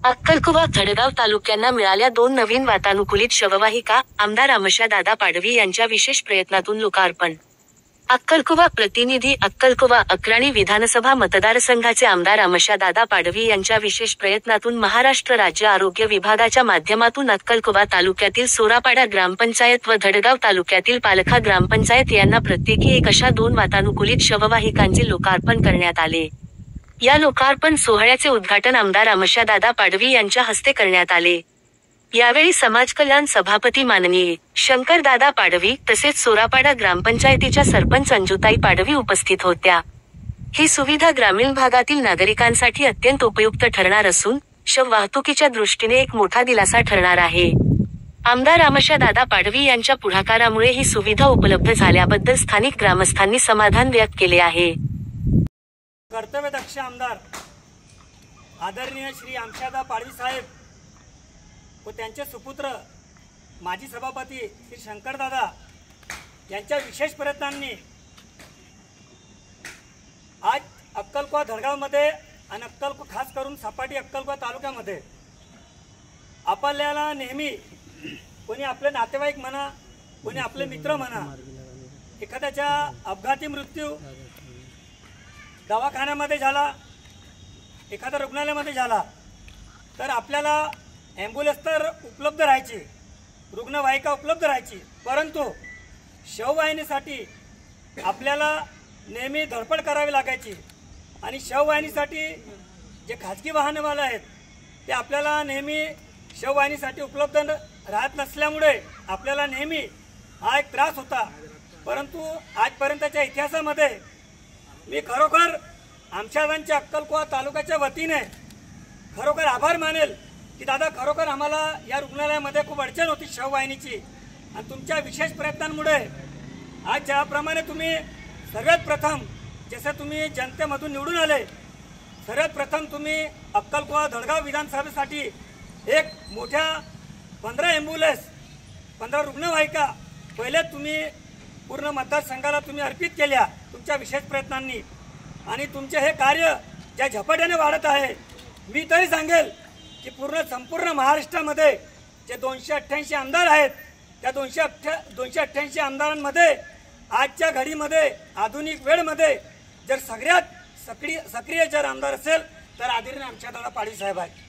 अक्कलकुवा धडगाव तालुक्यांना मिळाल्या 2 नवीन वातानुकूलित शववाहिका, आमदार आमोशादादा पाडवी यांच्या विशेष प्रयत्नातून लोकार्पण। अक्कलकुवा प्रतिनिधी अक्कलकुवा अक्राणी विधानसभा मतदारसंघाचे आमदार आमोशादादा पाडवी यांच्या विशेष प्रयत्नातून महाराष्ट्र राज्य आरोग्य विभागाच्या माध्यमातून अक्कलकुवा तालुक्यातील सोरापाडा ग्रामपंचायत व धडगाव तालुक्यातील पालखा ग्रामपंचायत यांना प्रत्येकी एक अशा 2 वातानुकूलित शववाहिकांचे लोकार्पण करण्यात आले। या लोकार्पण सोहळ्याचे उद्घाटन आमदार आमोशादादा पाडवी यांच्या हस्ते करण्यात आले। यावेळी समाजकल्याण सभापती माननीय शंकरदादा पाडवी तसेच सोरापाडा ग्रामपंचायतीच्या सरपंच अंजुताई पाडवी उपस्थित होत्या। ही सुविधा ग्रामीण भागातील नागरिकांसाठी अत्यंत उपयुक्त ठरणार असून शव वाहतुकीच्या दृष्टीने एक मोठा दिलासा ठरणार आहे। आमदार आमोशादादा पाडवी यांच्या पुढाकारामुळे ही सुविधा उपलब्ध झाल्याबद्दल स्थानिक ग्रामस्थांनी समाधान व्यक्त केले आहे। कर्तव्यदक्ष आमदार आदरणीय श्री आमोशादादा पाडवी साहेब व त्यांचे सुपुत्र माजी सभापती श्री शंकरदादा यांच्या विशेष प्रयत्नांनी आज अक्कलकुवा धडगावमध्ये आणि खास करून सपाटी अक्कलकुवा तालुक्यामध्ये आपल्याला नेहमी कोणी आपले नातेवाईक म्हणा, कोणी आपले मित्र म्हणा, एखाद्याच्या अपघाती मृत्यू दवाखान्यामध्ये झाला, एखाद्या रुग्णालयामध्ये झाला तर आपल्याला ॲम्ब्युलन्स तर उपलब्ध राहायची, रुग्णवाहिका उपलब्ध राहायची, परंतु शववाहिनीसाठी आपल्याला नेहमी धडपड करावी लागायची। आणि शववाहिनीसाठी जे खाजगी वाहनवाले आहेत ते आपल्याला नेहमी शववाहिनीसाठी उपलब्ध राहत नसल्यामुळे आपल्याला नेहमी हा एक त्रास होता। परंतु आजपर्यंतच्या इतिहासामध्ये मी खरोखर आमोशादादांच्या अक्कलकुवा तालुक्याच्या वतीने खरोखर आभार मानेल की दादा खरोखर आम्हाला या रुग्णालयामध्ये खूप अडचण होती शववाहिनीची, आणि तुमच्या विशेष प्रयत्नांमुळे आज ज्याप्रमाणे तुम्ही सर्वात प्रथम जसं तुम्ही जनतेमधून निवडून आले, सर्वात प्रथम तुम्ही अक्कलकुवा धडगाव विधानसभेसाठी एक मोठ्या 15 ॲम्ब्युलन्स 15 रुग्णवाहिका पहिले तुम्ही पूर्ण मतदारसंघाला तुम्ही अर्पित केल्या तुमच्या विशेष प्रयत्नांनी, आणि तुमचे हे कार्य ज्या झपाट्याने वाढत आहे। मी तरी सांगेल की संपूर्ण महाराष्ट्रामध्ये जे 288 आमदार आहेत त्या 288 आमदारांमध्ये आजच्या घडीमध्ये आधुनिक वेळेमध्ये जर सगळ्यात सक्रिय जर आमदार असेल तर आदरणीय आमोशादादा पाडवी साहेब आहेत।